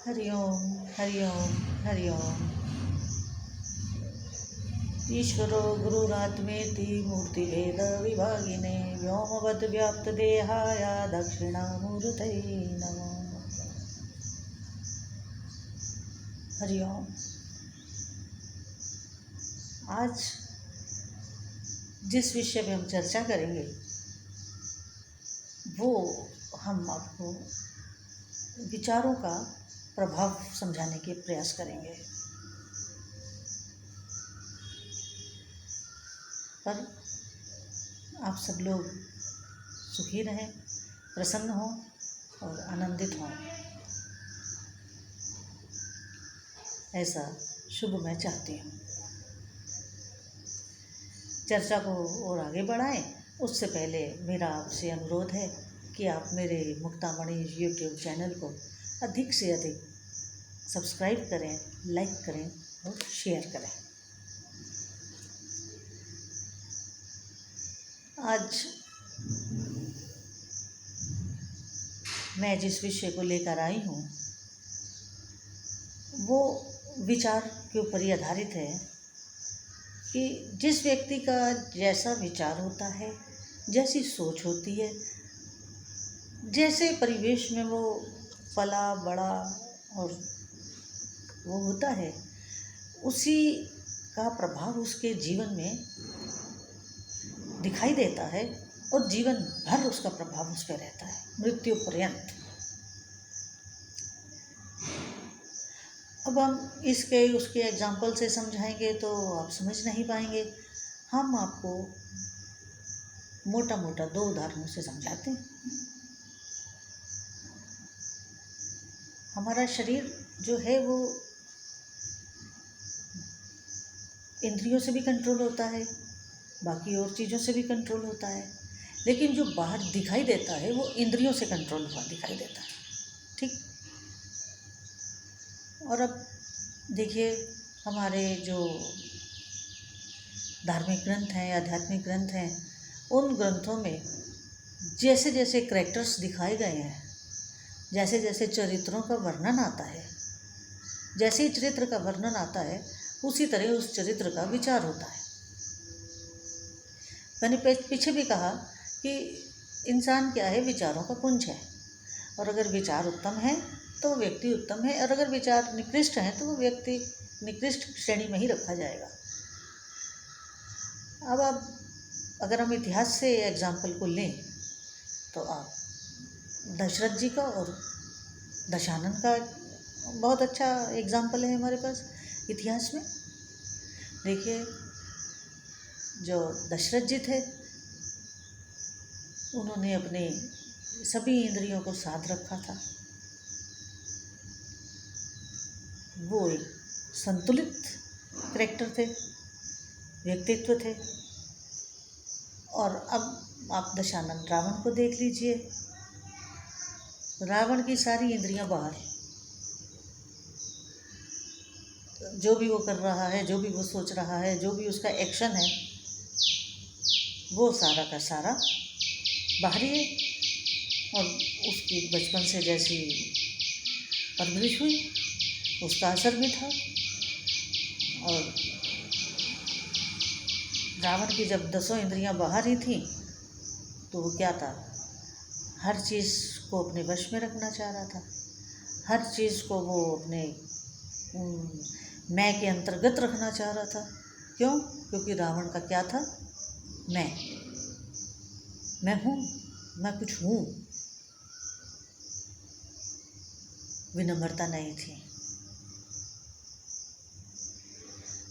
हरि ओम हरि ओम हरि ओम। ईश्वरो गुरुरात्मेति मूर्तिभेद विभागिने व्योमवद् व्याप्त देहाय दक्षिणामूर्तये नमः। हरि ओम। आज जिस विषय पे हम चर्चा करेंगे वो हम आपको विचारों का प्रभाव समझाने के प्रयास करेंगे। पर आप सब लोग सुखी रहें, प्रसन्न हों और आनंदित हों, ऐसा शुभ मैं चाहती हूँ। चर्चा को और आगे बढ़ाएं उससे पहले मेरा आपसे अनुरोध है कि आप मेरे मुक्तामणि यूट्यूब चैनल को अधिक से अधिक सब्सक्राइब करें, लाइक करें और शेयर करें। आज मैं जिस विषय को लेकर आई हूँ वो विचार के ऊपर ही आधारित है कि जिस व्यक्ति का जैसा विचार होता है, जैसी सोच होती है, जैसे परिवेश में वो पला बड़ा और वो होता है, उसी का प्रभाव उसके जीवन में दिखाई देता है और जीवन भर उसका प्रभाव उस पर रहता है, मृत्यु पर्यंत। अब हम इसके उसके एग्जाम्पल से समझाएंगे तो आप समझ नहीं पाएंगे। हम आपको मोटा मोटा 2 उदाहरणों से समझाते हैं। हमारा शरीर जो है वो इंद्रियों से भी कंट्रोल होता है, बाकी और चीज़ों से भी कंट्रोल होता है, लेकिन जो बाहर दिखाई देता है वो इंद्रियों से कंट्रोल हुआ दिखाई देता है। ठीक। और अब देखिए, हमारे जो धार्मिक ग्रंथ हैं, आध्यात्मिक ग्रंथ हैं, उन ग्रंथों में जैसे जैसे करैक्टर्स दिखाए गए हैं, जैसे जैसे चरित्रों का वर्णन आता है, जैसे ही चरित्र का वर्णन आता है उसी तरह उस चरित्र का विचार होता है। मैंने पीछे भी कहा कि इंसान क्या है, विचारों का पुंज है, और अगर विचार उत्तम है तो वो व्यक्ति उत्तम है, और अगर विचार निकृष्ट हैं तो वो व्यक्ति निकृष्ट श्रेणी में ही रखा जाएगा। अब आप अगर हम इतिहास से एग्जाम्पल को लें तो आप दशरथ जी का और दशानन का बहुत अच्छा एग्जाम्पल है हमारे पास इतिहास में। देखिए, जो दशरथ जी थे उन्होंने अपने सभी इंद्रियों को साध रखा था। वो एक संतुलित करैक्टर थे, व्यक्तित्व थे। और अब आप दशानन रावण को देख लीजिए। रावण की सारी इंद्रियां बाहर, जो भी वो कर रहा है, जो भी वो सोच रहा है, जो भी उसका एक्शन है, वो सारा का सारा बाहरी है। और उसकी बचपन से जैसी परवरिश हुई उसका असर भी था। और रावण की जब 10 इंद्रियां बाहर ही थीं तो वो क्या था, हर चीज़ को अपने वश में रखना चाह रहा था, हर चीज़ को वो अपने मैं के अंतर्गत रखना चाह रहा था। क्यों? क्योंकि रावण का क्या था, मैं हूँ, मैं कुछ हूँ। विनम्रता नहीं थी।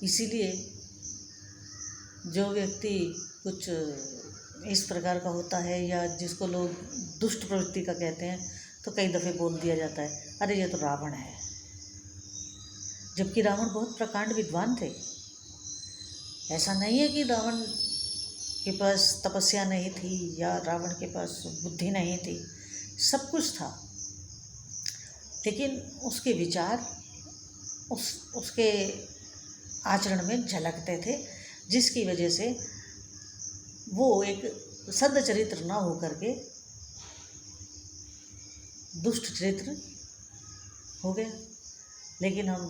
इसीलिए जो व्यक्ति कुछ इस प्रकार का होता है या जिसको लोग दुष्ट प्रवृत्ति का कहते हैं तो कई दफ़े बोल दिया जाता है, अरे ये तो रावण है। जबकि रावण बहुत प्रकांड विद्वान थे। ऐसा नहीं है कि रावण के पास तपस्या नहीं थी या रावण के पास बुद्धि नहीं थी, सब कुछ था, लेकिन उसके विचार उसके आचरण में झलकते थे, जिसकी वजह से वो एक सद्चरित्र ना होकर के दुष्ट चरित्र हो गया। लेकिन हम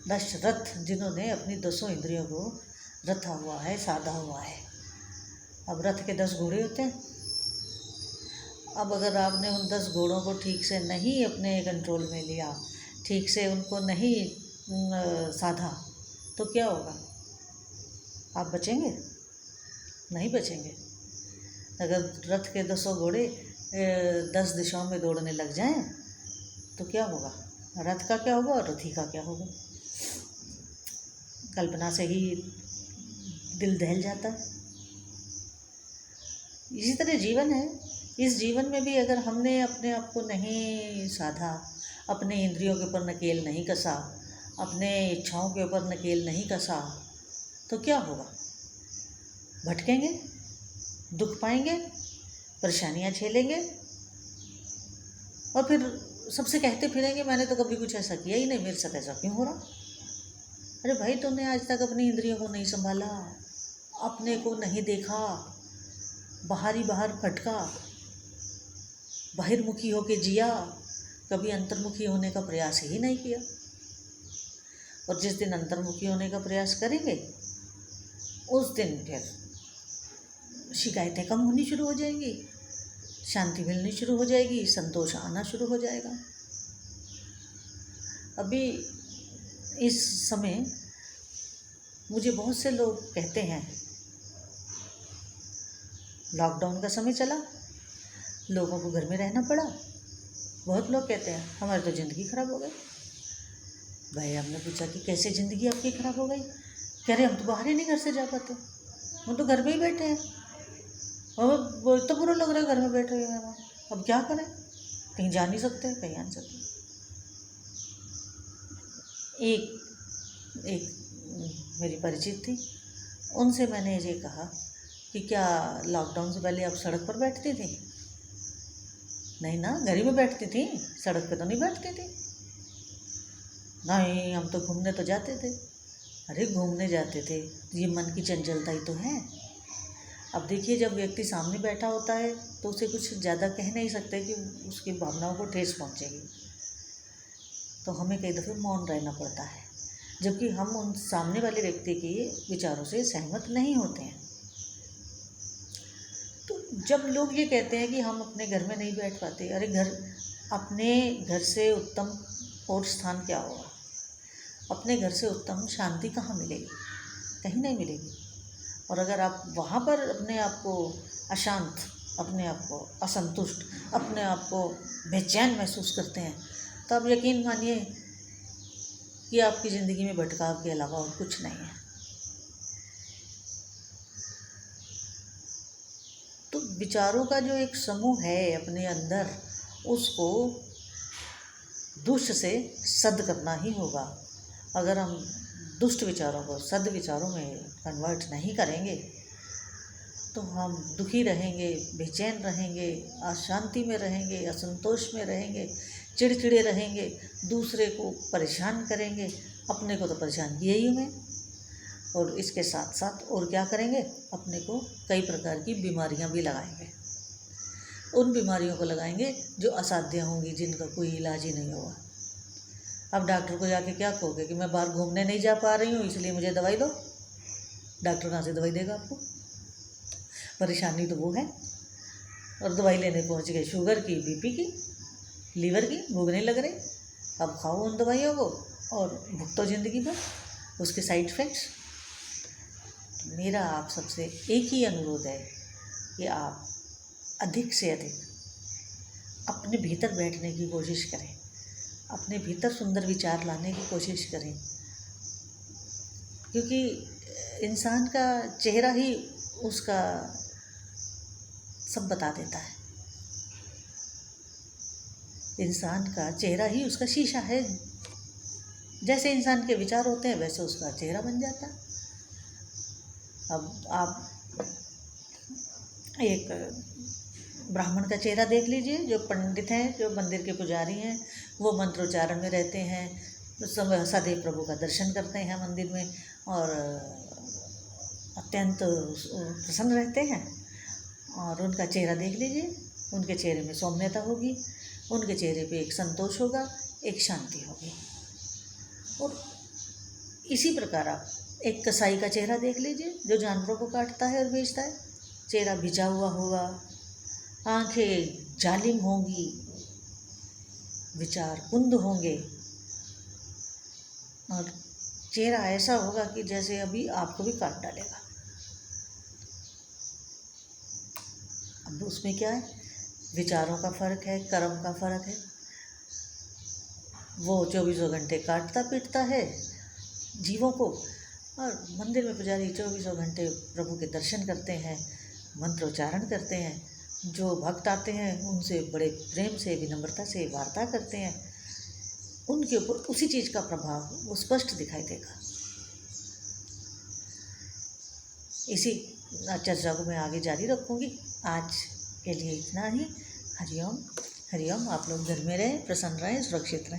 दशरथ जिन्होंने अपनी 10 इंद्रियों को रथा हुआ है, साधा हुआ है। अब रथ के 10 घोड़े होते हैं। अब अगर आपने उन 10 घोड़ों को ठीक से नहीं अपने कंट्रोल में लिया, ठीक से उनको नहीं साधा, तो क्या होगा? आप बचेंगे? नहीं बचेंगे। अगर रथ के 10 घोड़े 10 दिशाओं में दौड़ने लग जाएं तो क्या होगा? रथ का क्या होगा और रथी का क्या होगा? कल्पना से ही दिल दहल जाता है। इसी तरह जीवन है। इस जीवन में भी अगर हमने अपने आप को नहीं साधा, अपने इंद्रियों के ऊपर नकेल नहीं कसा, अपने इच्छाओं के ऊपर नकेल नहीं कसा, तो क्या होगा? भटकेंगे, दुख पाएंगे, परेशानियां झेलेंगे और फिर सबसे कहते फिरेंगे मैंने तो कभी कुछ ऐसा किया ही नहीं, मेरे साथ ऐसा क्यों हो रहा? अरे भाई, तुमने आज तक अपनी इंद्रियों को नहीं संभाला, अपने को नहीं देखा, बाहर ही बाहर भटका, बहिर्मुखी होके जिया, कभी अंतर्मुखी होने का प्रयास ही नहीं किया। और जिस दिन अंतर्मुखी होने का प्रयास करेंगे उस दिन फिर शिकायतें कम होनी शुरू हो जाएंगी, शांति मिलनी शुरू हो जाएगी, संतोष आना शुरू हो जाएगा। अभी इस समय मुझे बहुत से लोग कहते हैं, लॉकडाउन का समय चला, लोगों को घर में रहना पड़ा, बहुत लोग कहते हैं हमारी तो ज़िंदगी ख़राब हो गई। भाई, हमने पूछा कि कैसे ज़िंदगी आपकी ख़राब हो गई? कह रहे हम तो बाहर ही नहीं घर से जा पाते, हम तो घर में ही बैठे हैं, और तो बुरा लग रहा है घर में बैठे हुए हैं, अब क्या करें? कहीं जा नहीं सकते, कहीं आ नहीं सकते। एक मेरी परिचित थी, उनसे मैंने ये कहा कि क्या लॉकडाउन से पहले आप सड़क पर बैठती थी? नहीं ना, घर ही में बैठती थी, सड़क पे तो नहीं बैठती थी। नहीं, हम तो घूमने तो जाते थे। अरे घूमने जाते थे, ये मन की चंचलता ही तो है। अब देखिए, जब व्यक्ति सामने बैठा होता है तो उसे कुछ ज़्यादा कह नहीं सकते कि उसकी भावनाओं को ठेस पहुंचेगी, तो हमें कई दफ़े मौन रहना पड़ता है, जबकि हम उन सामने वाले व्यक्ति के विचारों से सहमत नहीं होते हैं। तो जब लोग ये कहते हैं कि हम अपने घर में नहीं बैठ पाते, अरे अपने घर से उत्तम और स्थान क्या होगा? अपने घर से उत्तम शांति कहाँ मिलेगी? कहीं नहीं मिलेगी। और अगर आप वहाँ पर अपने आप को अशांत, अपने आप को असंतुष्ट, अपने आप को बेचैन महसूस करते हैं, तो आप यकीन मानिए कि आपकी ज़िंदगी में भटकाव के अलावा और कुछ नहीं है। तो विचारों का जो एक समूह है अपने अंदर, उसको दुष्ट से सद करना ही होगा। अगर हम दुष्ट विचारों को सद विचारों में कन्वर्ट नहीं करेंगे तो हम दुखी रहेंगे, बेचैन रहेंगे, अशांति में रहेंगे, असंतोष में रहेंगे, चिड़चिड़े रहेंगे, दूसरे को परेशान करेंगे, अपने को तो परेशान किए ही हुए, और इसके साथ साथ और क्या करेंगे? अपने को कई प्रकार की बीमारियां भी लगाएंगे। उन बीमारियों को लगाएंगे जो असाध्य होंगी, जिनका कोई इलाज ही नहीं होगा। अब डॉक्टर को जाके क्या कहोगे कि मैं बाहर घूमने नहीं जा पा रही हूँ इसलिए मुझे दवाई दो? डॉक्टर कहाँ से दवाई देगा आपको? परेशानी तो वो है, और दवाई लेने पहुँच गए शुगर की, बीपी की, लीवर की, भूख नहीं लग रही, अब खाओ उन दवाइयों को और भुगतो ज़िंदगी भर उसके साइड इफ़ेक्ट्स। मेरा आप सबसे एक ही अनुरोध है कि आप अधिक से अधिक अपने भीतर बैठने की कोशिश करें, अपने भीतर सुंदर विचार लाने की कोशिश करें, क्योंकि इंसान का चेहरा ही उसका सब बता देता है। इंसान का चेहरा ही उसका शीशा है। जैसे इंसान के विचार होते हैं वैसे उसका चेहरा बन जाता है। अब आप एक ब्राह्मण का चेहरा देख लीजिए, जो पंडित हैं, जो मंदिर के पुजारी हैं, वो मंत्रोच्चारण में रहते हैं, सदैव प्रभु का दर्शन करते हैं मंदिर में और अत्यंत प्रसन्न रहते हैं। और उनका चेहरा देख लीजिए, उनके चेहरे में सौम्यता होगी, उनके चेहरे पे एक संतोष होगा, एक शांति होगी। और इसी प्रकार आप एक कसाई का चेहरा देख लीजिए जो जानवरों को काटता है और बेचता है। चेहरा भिजा हुआ होगा, आंखें जालिम होंगी, विचार कुंद होंगे और चेहरा ऐसा होगा कि जैसे अभी आपको भी काट डालेगा। अब उसमें क्या है, विचारों का फर्क है, कर्म का फर्क है। वो 24 घंटे काटता पीटता है जीवों को, और मंदिर में पुजारी 24 घंटे प्रभु के दर्शन करते हैं, मंत्रोच्चारण करते हैं। जो भक्त आते हैं उनसे बड़े प्रेम से, विनम्रता से वार्ता करते हैं। उनके ऊपर उसी चीज़ का प्रभाव वो स्पष्ट दिखाई देगा। इसी चर्चा को मैं आगे जारी रखूँगी। आज के लिए इतना ही। हरिओम हरिओम। आप लोग घर में रहें, प्रसन्न रहें, सुरक्षित रहें।